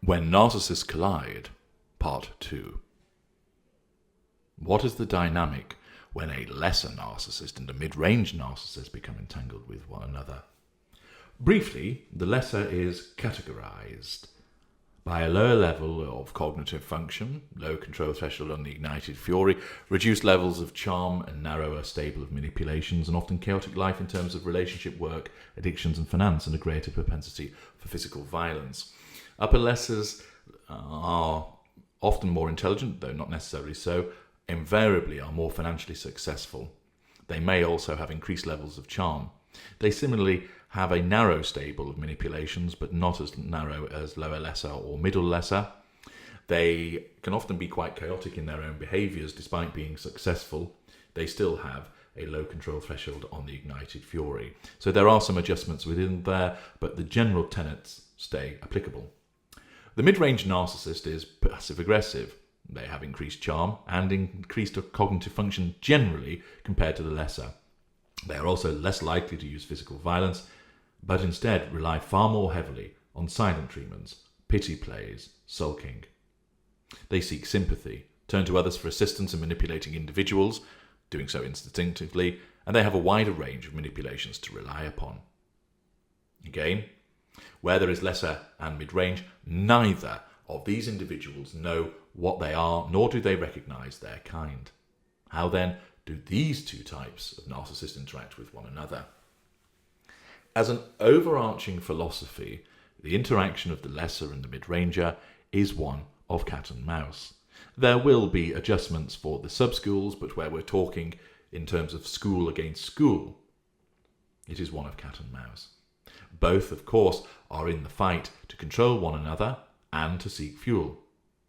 When Narcissists Collide, Part 2. What is the dynamic when a lesser narcissist and a mid-range narcissist become entangled with one another? Briefly, the lesser is categorized by a lower level of cognitive function, low control threshold on the ignited fury, reduced levels of charm, and narrower stable of manipulations, and often chaotic life in terms of relationship, work, addictions and finance, and a greater propensity for physical violence. Upper lessers are often more intelligent, though not necessarily so, invariably are more financially successful. They may also have increased levels of charm. They similarly have a narrow stable of manipulations, but not as narrow as lower lesser or middle lesser. They can often be quite chaotic in their own behaviours. Despite being successful, they still have a low control threshold on the ignited fury. So there are some adjustments within there, but the general tenets stay applicable. The mid-range narcissist is passive-aggressive. They have increased charm and increased cognitive function generally compared to the lesser. They are also less likely to use physical violence, but instead rely far more heavily on silent treatments, pity plays, sulking. They seek sympathy, turn to others for assistance in manipulating individuals, doing so instinctively, and they have a wider range of manipulations to rely upon. Again, where there is lesser and mid-range, neither of these individuals know what they are, nor do they recognize their kind. How then do these two types of narcissists interact with one another? As an overarching philosophy, the interaction of the lesser and the mid-ranger is one of cat and mouse. There will be adjustments for the sub-schools, but where we're talking in terms of school against school, it is one of cat and mouse. Both, of course, are in the fight to control one another and to seek fuel,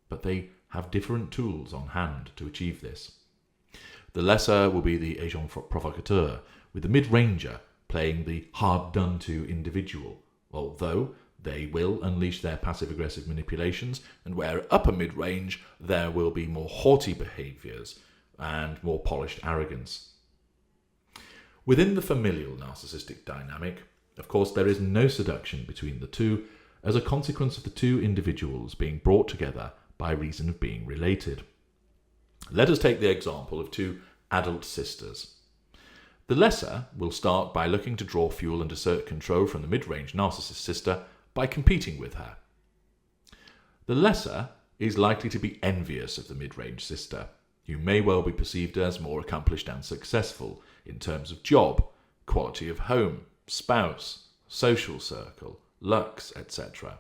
but they have different tools on hand to achieve this. The lesser will be the agent provocateur, with the mid-ranger playing the hard-done-to individual, although they will unleash their passive-aggressive manipulations, and where upper mid-range there will be more haughty behaviours and more polished arrogance. Within the familial narcissistic dynamic, of course, there is no seduction between the two as a consequence of the two individuals being brought together by reason of being related. Let us take the example of two adult sisters. The lesser will start by looking to draw fuel and assert control from the mid-range narcissist sister by competing with her. The lesser is likely to be envious of the mid-range sister, who may well be perceived as more accomplished and successful in terms of job, quality of home, spouse, social circle, looks, etc.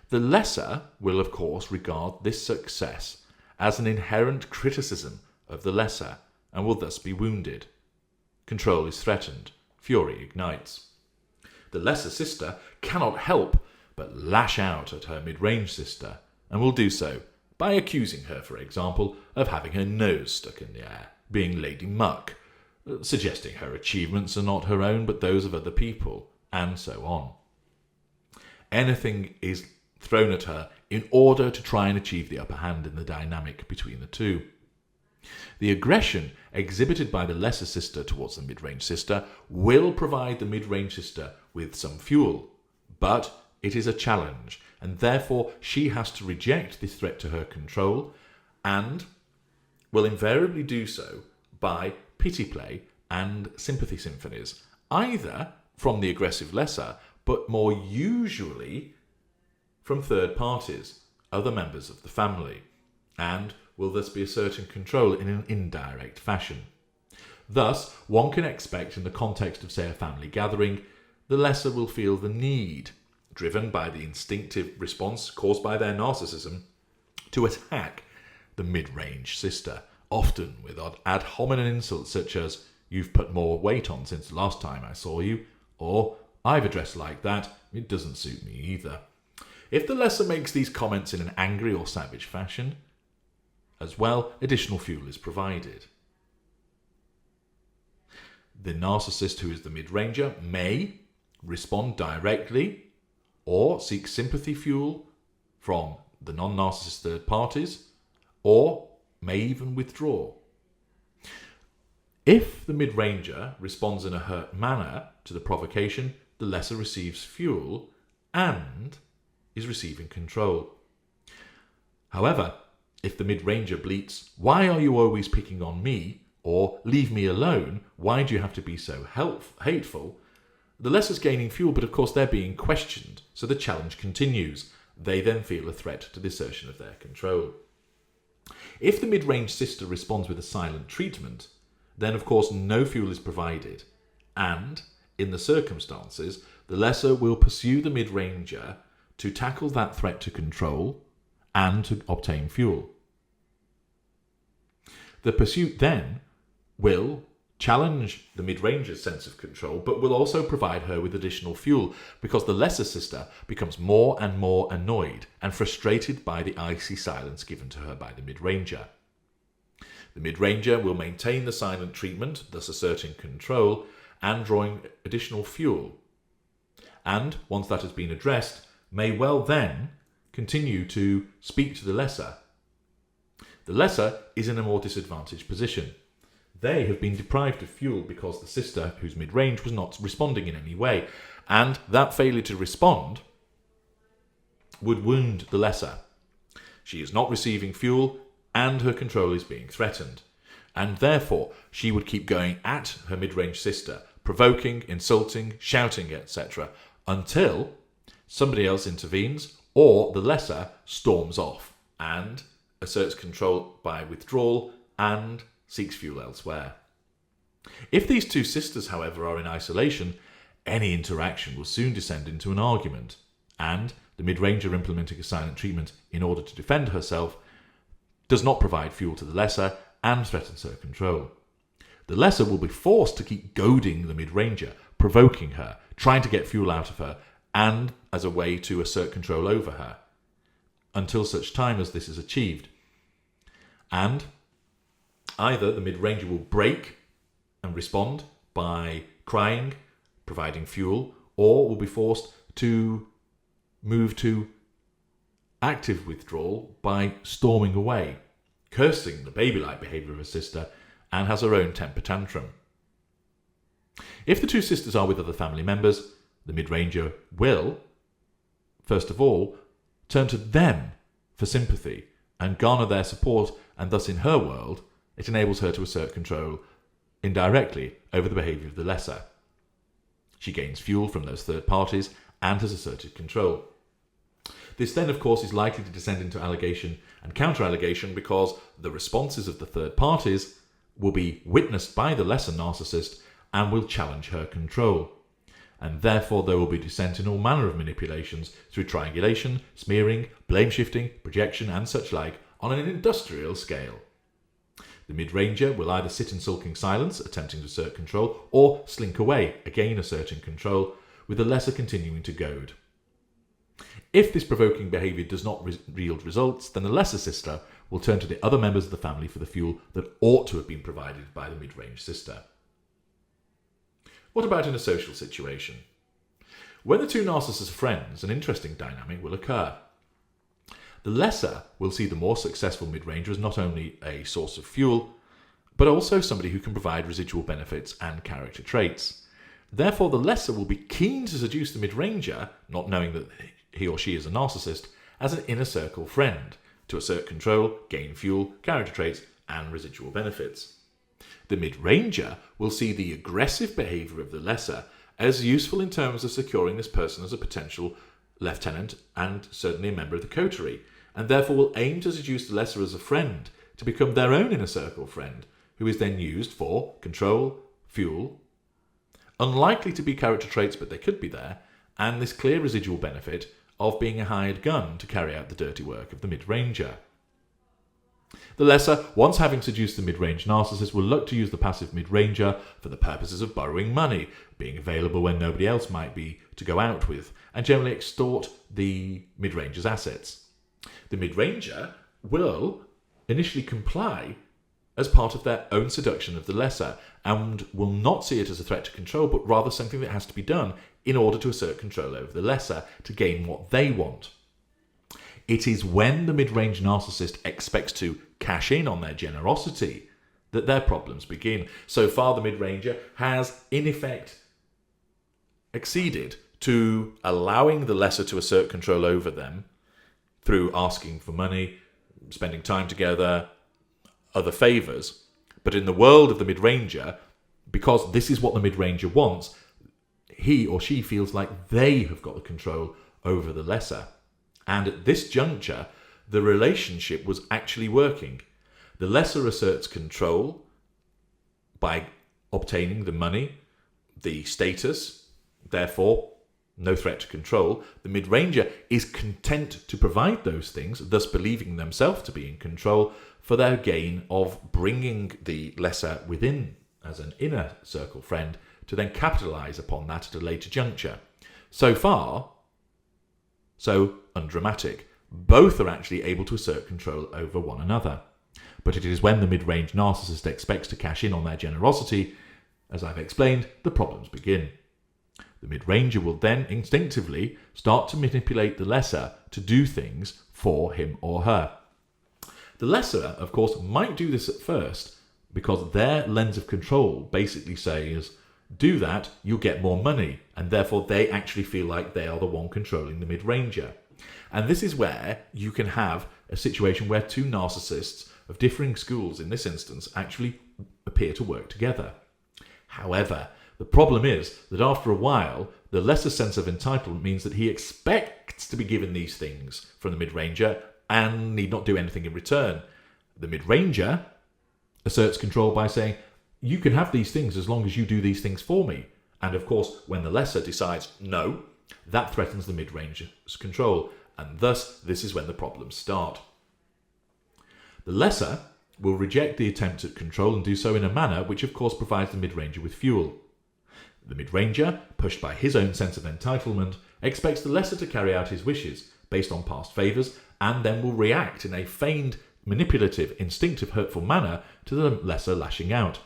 The lesser will, of course, regard this success as an inherent criticism of the lesser and will thus be wounded. Control is threatened, fury ignites. The lesser sister cannot help but lash out at her mid-range sister, and will do so by accusing her, for example, of having her nose stuck in the air, being Lady Muck, suggesting her achievements are not her own but those of other people, and so on. Anything is thrown at her in order to try and achieve the upper hand in the dynamic between the two. The aggression exhibited by the lesser sister towards the mid-range sister will provide the mid-range sister with some fuel, but it is a challenge, and therefore she has to reject this threat to her control, and will invariably do so by pity play and sympathy symphonies, either from the aggressive lesser, but more usually from third parties, other members of the family, and will thus be asserting control in an indirect fashion. Thus, one can expect in the context of, say, a family gathering, the lesser will feel the need, driven by the instinctive response caused by their narcissism, to attack the mid-range sister, often with ad hominem insults such as, "You've put more weight on since the last time I saw you," or "I've a dress like that, it doesn't suit me either." If the lesser makes these comments in an angry or savage fashion, as well, additional fuel is provided. The narcissist, who is the mid-ranger, may respond directly or seek sympathy fuel from the non-narcissist third parties, or may even withdraw. If the mid-ranger responds in a hurt manner to the provocation, the lesser receives fuel and is receiving control. However, if the mid-ranger bleats, "Why are you always picking on me?" or "Leave me alone, why do you have to be so hateful?" the lesser's gaining fuel, but of course they're being questioned, so the challenge continues. They then feel a threat to the assertion of their control. If the mid-range sister responds with a silent treatment, then of course no fuel is provided, and, in the circumstances, the lesser will pursue the mid-ranger to tackle that threat to control and to obtain fuel. The pursuit then will challenge the mid-ranger's sense of control, but will also provide her with additional fuel, because the lesser sister becomes more and more annoyed and frustrated by the icy silence given to her by the mid-ranger. The mid-ranger will maintain the silent treatment, thus asserting control and drawing additional fuel, and once that has been addressed, may well then continue to speak to the lesser. The lesser is in a more disadvantaged position. They have been deprived of fuel because the sister, who's mid-range, was not responding in any way, and that failure to respond would wound the lesser. She is not receiving fuel, and her control is being threatened, and therefore she would keep going at her mid-range sister, provoking, insulting, shouting, etc., until somebody else intervenes or the lesser storms off and asserts control by withdrawal and seeks fuel elsewhere. If these two sisters, however, are in isolation, any interaction will soon descend into an argument, and the mid-ranger implementing a silent treatment in order to defend herself does not provide fuel to the lesser and threatens her control. The lesser will be forced to keep goading the mid-ranger, provoking her, trying to get fuel out of her, and as a way to assert control over her, until such time as this is achieved. And either the mid-ranger will break and respond by crying, providing fuel, or will be forced to move to active withdrawal by storming away, cursing the baby-like behaviour of her sister, and has her own temper tantrum. If the two sisters are with other family members, the mid-ranger will, first of all, turn to them for sympathy and garner their support, and thus in her world, it enables her to assert control indirectly over the behaviour of the lesser. She gains fuel from those third parties and has asserted control. This then, of course, is likely to descend into allegation and counter-allegation, because the responses of the third parties will be witnessed by the lesser narcissist and will challenge her control. And therefore there will be descent in all manner of manipulations through triangulation, smearing, blame-shifting, projection and such like on an industrial scale. The mid-ranger will either sit in sulking silence, attempting to assert control, or slink away, again asserting control, with the lesser continuing to goad. If this provoking behaviour does not yield results, then the lesser sister will turn to the other members of the family for the fuel that ought to have been provided by the mid-range sister. What about in a social situation? When the two narcissists are friends, an interesting dynamic will occur. The lesser will see the more successful mid-ranger as not only a source of fuel, but also somebody who can provide residual benefits and character traits. Therefore, the lesser will be keen to seduce the mid-ranger, not knowing that he or she is a narcissist, as an inner circle friend, to assert control, gain fuel, character traits, and residual benefits. The mid-ranger will see the aggressive behaviour of the lesser as useful in terms of securing this person as a potential lieutenant and certainly a member of the coterie, and therefore will aim to seduce the lesser as a friend to become their own inner circle friend, who is then used for control, fuel, unlikely to be character traits but they could be there, and this clear residual benefit of being a hired gun to carry out the dirty work of the mid-ranger. The lesser, once having seduced the mid-range narcissist, will look to use the passive mid-ranger for the purposes of borrowing money, being available when nobody else might be to go out with, and generally extort the mid-ranger's assets. The mid-ranger will initially comply as part of their own seduction of the lesser, and will not see it as a threat to control, but rather something that has to be done in order to assert control over the lesser, to gain what they want. It is when the mid-range narcissist expects to cash in on their generosity that their problems begin. So far, the mid-ranger has, in effect, acceded to allowing the lesser to assert control over them through asking for money, spending time together, other favours. But in the world of the mid-ranger, because this is what the mid-ranger wants, he or she feels like they have got the control over the lesser. And at this juncture, the relationship was actually working. The lesser asserts control by obtaining the money, the status, therefore no threat to control. The mid-ranger is content to provide those things, thus believing themselves to be in control for their gain of bringing the lesser within as an inner circle friend to then capitalise upon that at a later juncture. So far, so undramatic. Both are actually able to assert control over one another. But it is when the mid-range narcissist expects to cash in on their generosity, as I've explained, the problems begin. The mid-ranger will then instinctively start to manipulate the lesser to do things for him or her. The lesser, of course, might do this at first because their lens of control basically says, do that, you'll get more money, and therefore they actually feel like they are the one controlling the mid-ranger. And this is where you can have a situation where two narcissists of differing schools, in this instance, actually appear to work together. However, the problem is that after a while, the lesser sense of entitlement means that he expects to be given these things from the mid-ranger and need not do anything in return. The mid-ranger asserts control by saying, you can have these things as long as you do these things for me. And of course, when the lesser decides no, that threatens the mid-ranger's control, and thus this is when the problems start. The lesser will reject the attempt at control and do so in a manner which of course provides the mid-ranger with fuel. The mid-ranger, pushed by his own sense of entitlement, expects the lesser to carry out his wishes based on past favours and then will react in a feigned, manipulative, instinctive, hurtful manner to the lesser lashing out.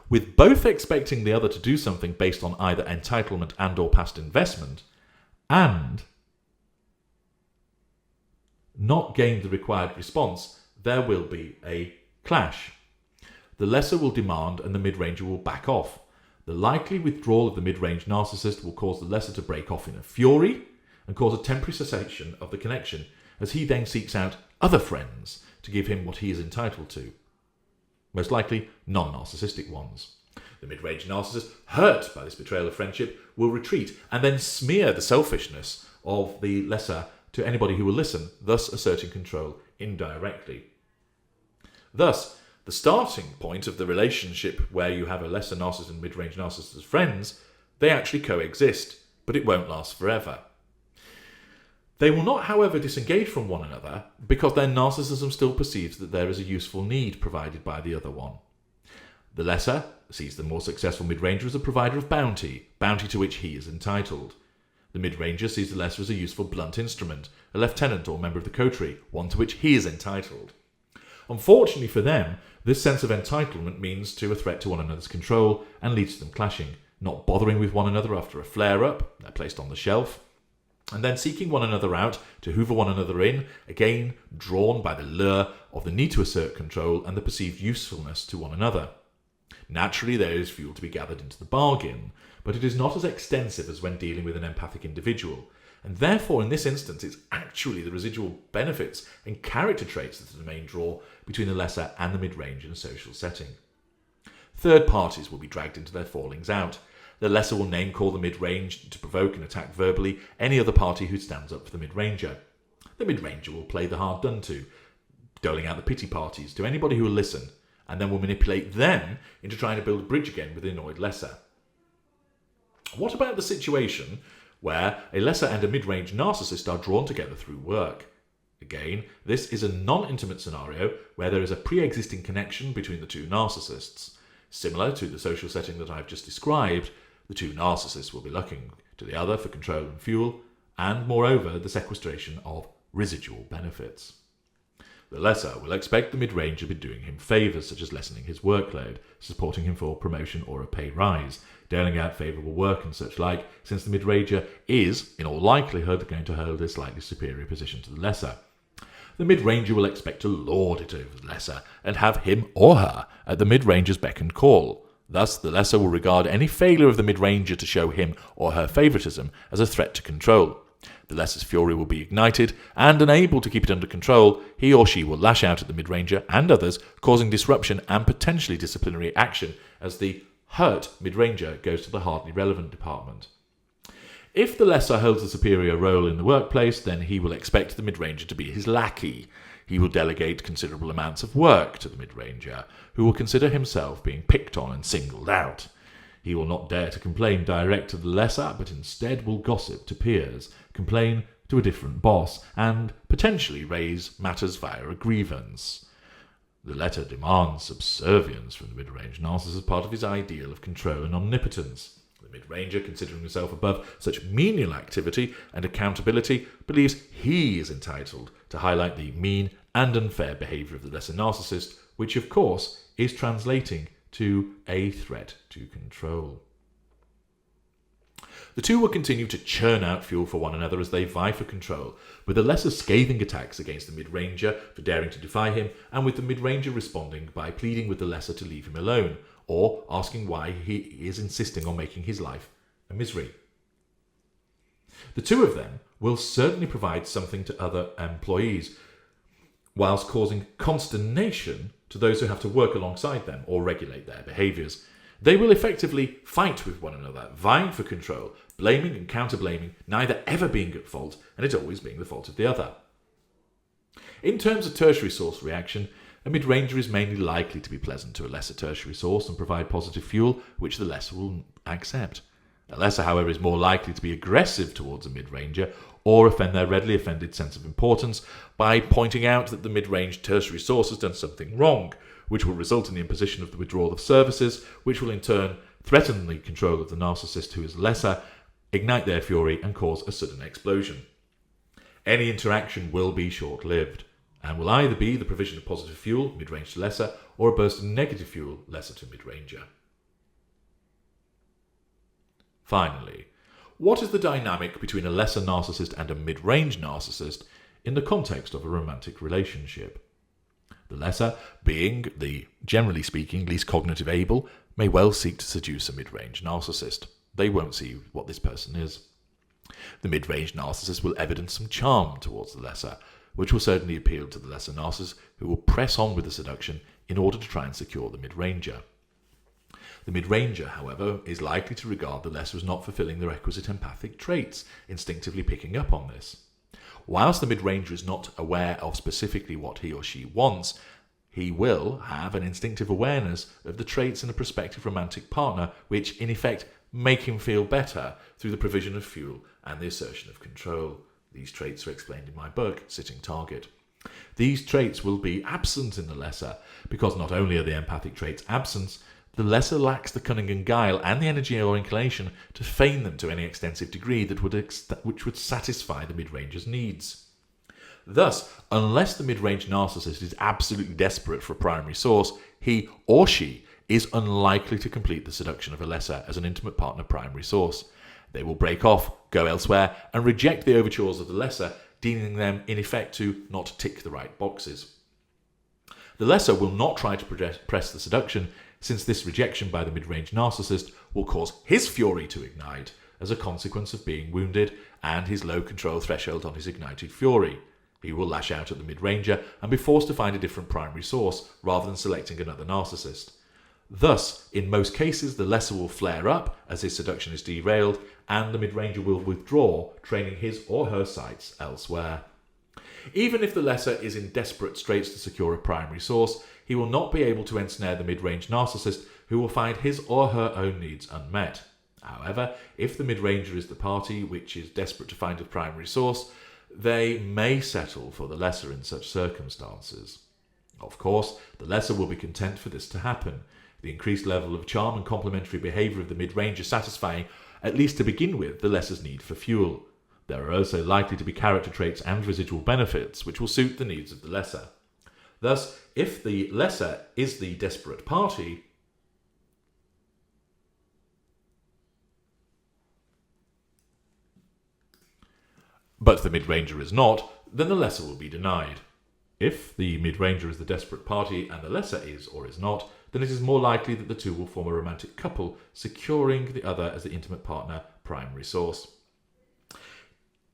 With both expecting the other to do something based on either entitlement and or past investment, and not gain the required response, there will be a clash. The lesser will demand and the mid-ranger will back off. The likely withdrawal of the mid-range narcissist will cause the lesser to break off in a fury and cause a temporary cessation of the connection, as he then seeks out other friends to give him what he is entitled to. Most likely non-narcissistic ones. The mid-range narcissist, hurt by this betrayal of friendship, will retreat and then smear the selfishness of the lesser to anybody who will listen, thus asserting control indirectly. Thus, the starting point of the relationship where you have a lesser narcissist and mid-range narcissist as friends, they actually coexist, but it won't last forever. They will not, however, disengage from one another because their narcissism still perceives that there is a useful need provided by the other one. The lesser sees the more successful mid-ranger as a provider of bounty to which he is entitled. The mid-ranger sees the lesser as a useful blunt instrument, a lieutenant or member of the coterie, one to which he is entitled. Unfortunately for them, this sense of entitlement means to a threat to one another's control and leads to them clashing, not bothering with one another after a flare-up, they're placed on the shelf, and then seeking one another out to hoover one another in, again drawn by the lure of the need to assert control and the perceived usefulness to one another. Naturally, there is fuel to be gathered into the bargain, but it is not as extensive as when dealing with an empathic individual, and therefore in this instance it's actually the residual benefits and character traits that are the main draw between the lesser and the mid-range in a social setting. Third parties will be dragged into their fallings out. The lesser will name-call the mid-range to provoke and attack verbally any other party who stands up for the mid-ranger. The mid-ranger will play the hard done to, doling out the pity parties to anybody who will listen, and then will manipulate them into trying to build a bridge again with the annoyed lesser. What about the situation where a lesser and a mid-range narcissist are drawn together through work? Again, this is a non-intimate scenario where there is a pre-existing connection between the two narcissists. Similar to the social setting that I've just described, the two narcissists will be looking to the other for control and fuel, and moreover the sequestration of residual benefits. The lesser will expect the mid-range to be doing him favours such as lessening his workload, supporting him for promotion or a pay rise, dealing out favourable work and such like, since the mid-ranger is, in all likelihood, going to hold a slightly superior position to the lesser. The mid-ranger will expect to lord it over the lesser and have him or her at the mid-ranger's beck and call, Thus, the lesser will regard any failure of the mid-ranger to show him or her favoritism as a threat to control. The lesser's fury will be ignited, and unable to keep it under control, he or she will lash out at the mid-ranger and others, causing disruption and potentially disciplinary action as the hurt mid-ranger goes to the hardly relevant department. If the lesser holds a superior role in the workplace, then he will expect the mid-ranger to be his lackey. He will delegate considerable amounts of work to the mid-ranger, who will consider himself being picked on and singled out. He will not dare to complain direct to the lesser, but instead will gossip to peers, complain to a different boss, and potentially raise matters via a grievance. The latter demands subservience from the mid-range narcissist as part of his ideal of control and omnipotence. The mid-ranger, considering himself above such menial activity and accountability, believes he is entitled to highlight the mean and unfair behaviour of the lesser narcissist, which of course is translating to a threat to control. The two will continue to churn out fuel for one another as they vie for control, with the lesser scathing attacks against the mid-ranger for daring to defy him, and with the mid-ranger responding by pleading with the lesser to leave him alone, or asking why he is insisting on making his life a misery. The two of them will certainly provide something to other employees, whilst causing consternation to those who have to work alongside them or regulate their behaviours. They will effectively fight with one another, vying for control, blaming and counter-blaming, neither ever being at fault, and it always being the fault of the other. In terms of tertiary source reaction, a mid-ranger is mainly likely to be pleasant to a lesser tertiary source and provide positive fuel, which the lesser will accept. A lesser, however, is more likely to be aggressive towards a mid-ranger or offend their readily offended sense of importance by pointing out that the mid-range tertiary source has done something wrong, which will result in the imposition of the withdrawal of services, which will in turn threaten the control of the narcissist who is lesser, ignite their fury, and cause a sudden explosion. Any interaction will be short-lived, and will either be the provision of positive fuel, mid-range to lesser, or a burst of negative fuel, lesser to mid-ranger. Finally, what is the dynamic between a lesser narcissist and a mid-range narcissist in the context of a romantic relationship? The lesser, being the, generally speaking, least cognitive able, may well seek to seduce a mid-range narcissist. They won't see what this person is. The mid-range narcissist will evidence some charm towards the lesser, which will certainly appeal to the lesser narcissist, who will press on with the seduction in order to try and secure the mid-ranger. The mid-ranger, however, is likely to regard the lesser as not fulfilling the requisite empathic traits, instinctively picking up on this. Whilst the mid-ranger is not aware of specifically what he or she wants, he will have an instinctive awareness of the traits in a prospective romantic partner which, in effect, make him feel better through the provision of fuel and the assertion of control. These traits are explained in my book, Sitting Target. These traits will be absent in the lesser, because not only are the empathic traits absent, the lesser lacks the cunning and guile and the energy or inclination to feign them to any extensive degree which would satisfy the mid-ranger's needs. Thus, unless the mid-range narcissist is absolutely desperate for a primary source, he or she is unlikely to complete the seduction of a lesser as an intimate partner primary source. They will break off, go elsewhere, and reject the overtures of the lesser, deeming them in effect to not tick the right boxes. The lesser will not try to press the seduction, since this rejection by the mid-range narcissist will cause his fury to ignite as a consequence of being wounded and his low control threshold on his ignited fury. He will lash out at the mid-ranger and be forced to find a different primary source rather than selecting another narcissist. Thus, in most cases, the lesser will flare up as his seduction is derailed, and the mid-ranger will withdraw, training his or her sights elsewhere. Even if the lesser is in desperate straits to secure a primary source, he will not be able to ensnare the mid-range narcissist, who will find his or her own needs unmet. However, if the mid-ranger is the party which is desperate to find a primary source, they may settle for the lesser in such circumstances. Of course, the lesser will be content for this to happen, the increased level of charm and complementary behaviour of the mid-ranger satisfying, at least to begin with, the lesser's need for fuel. There are also likely to be character traits and residual benefits which will suit the needs of the lesser. Thus, if the lesser is the desperate party, but the mid-ranger is not, then the lesser will be denied. If the mid-ranger is the desperate party and the lesser is or is not, then it is more likely that the two will form a romantic couple, securing the other as the intimate partner primary source.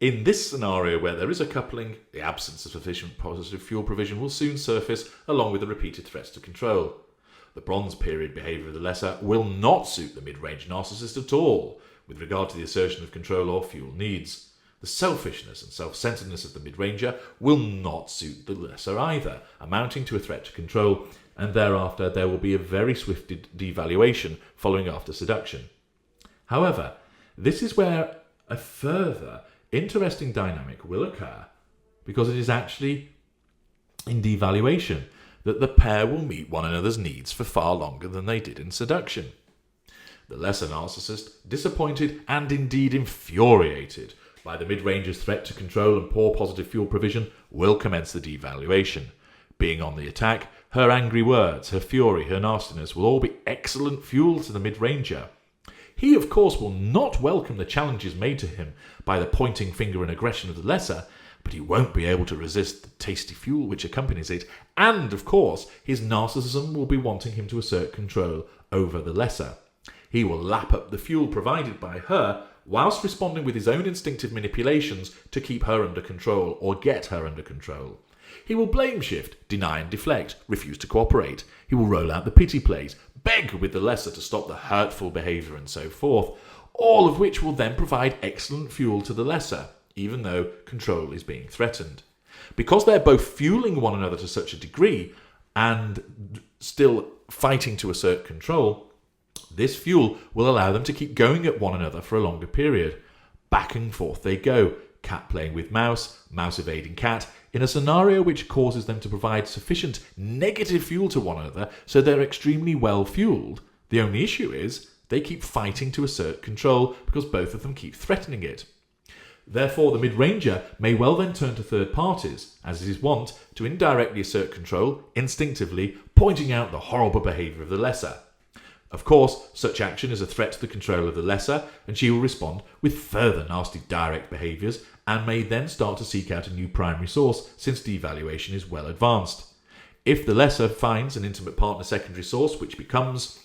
In this scenario where there is a coupling, the absence of sufficient positive fuel provision will soon surface along with the repeated threats to control. The bronze period behaviour of the lesser will not suit the mid-range narcissist at all with regard to the assertion of control or fuel needs. The selfishness and self-centeredness of the mid-ranger will not suit the lesser either, amounting to a threat to control, and thereafter there will be a very swift devaluation following after seduction. However, this is where a further interesting dynamic will occur, because it is actually in devaluation that the pair will meet one another's needs for far longer than they did in seduction. The lesser narcissist, disappointed and indeed infuriated by the mid-ranger's threat to control and poor positive fuel provision, will commence the devaluation. Being on the attack, her angry words, her fury, her nastiness will all be excellent fuel to the mid-ranger. He, of course, will not welcome the challenges made to him by the pointing finger and aggression of the lesser, but he won't be able to resist the tasty fuel which accompanies it, and, of course, his narcissism will be wanting him to assert control over the lesser. He will lap up the fuel provided by her, whilst responding with his own instinctive manipulations to keep her under control or get her under control. He will blame shift, deny and deflect, refuse to cooperate. He will roll out the pity plays, beg with the lesser to stop the hurtful behaviour and so forth, all of which will then provide excellent fuel to the lesser, even though control is being threatened. Because they're both fueling one another to such a degree and still fighting to assert control, this fuel will allow them to keep going at one another for a longer period. Back and forth they go, cat playing with mouse, mouse evading cat, in a scenario which causes them to provide sufficient negative fuel to one another so they're extremely well fueled. The only issue is they keep fighting to assert control because both of them keep threatening it. Therefore, the mid-ranger may well then turn to third parties, as is his wont, to indirectly assert control, instinctively pointing out the horrible behaviour of the lesser. Of course, such action is a threat to the control of the lesser, and she will respond with further nasty direct behaviours and may then start to seek out a new primary source since devaluation is well advanced. If the lesser finds an intimate partner secondary source which becomes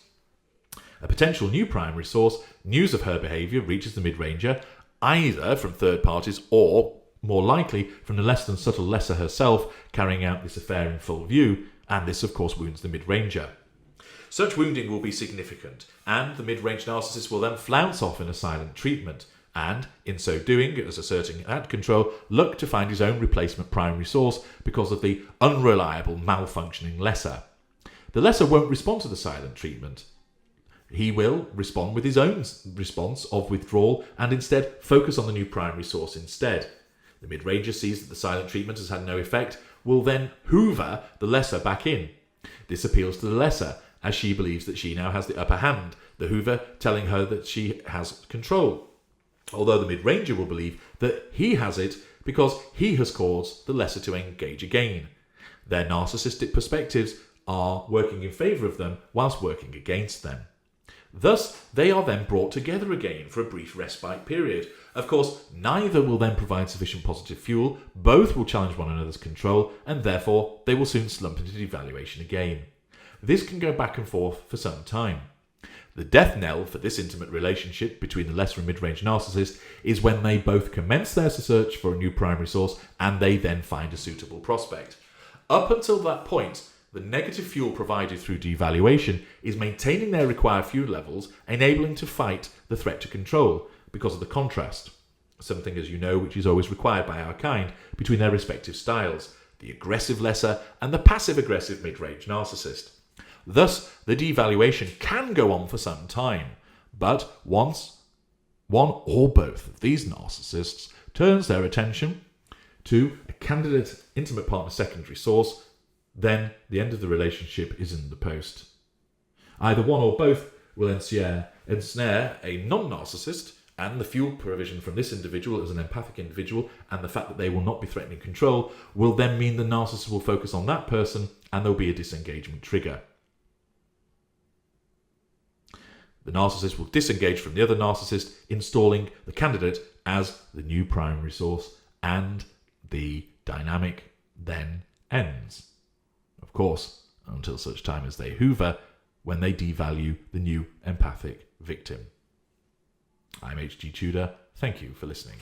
a potential new primary source, news of her behaviour reaches the mid-ranger, either from third parties or, more likely, from the less than subtle lesser herself carrying out this affair in full view, and this of course wounds the mid-ranger. Such wounding will be significant, and the mid-range narcissist will then flounce off in a silent treatment, and, in so doing, as asserting ad control, look to find his own replacement primary source because of the unreliable, malfunctioning lesser. The lesser won't respond to the silent treatment. He will respond with his own response of withdrawal and instead focus on the new primary source instead. The mid-ranger sees that the silent treatment has had no effect, will then hoover the lesser back in. This appeals to the lesser, as she believes that she now has the upper hand, the hoover telling her that she has control. Although the mid-ranger will believe that he has it because he has caused the lesser to engage again. Their narcissistic perspectives are working in favour of them whilst working against them. Thus, they are then brought together again for a brief respite period. Of course, neither will then provide sufficient positive fuel, both will challenge one another's control, and therefore they will soon slump into devaluation again. This can go back and forth for some time. The death knell for this intimate relationship between the lesser and mid-range narcissist is when they both commence their search for a new primary source and they then find a suitable prospect. Up until that point, the negative fuel provided through devaluation is maintaining their required fuel levels, enabling to fight the threat to control because of the contrast, something, as you know, which is always required by our kind, between their respective styles, the aggressive lesser and the passive-aggressive mid-range narcissist. Thus, the devaluation can go on for some time, but once one or both of these narcissists turns their attention to a candidate intimate partner secondary source, then the end of the relationship is in the post. Either one or both will ensnare a non-narcissist, and the fuel provision from this individual as an empathic individual and the fact that they will not be threatening control will then mean the narcissist will focus on that person and there will be a disengagement trigger. The narcissist will disengage from the other narcissist, installing the candidate as the new primary source, and the dynamic then ends. Of course, until such time as they hoover, when they devalue the new empathic victim. I'm H.G. Tudor. Thank you for listening.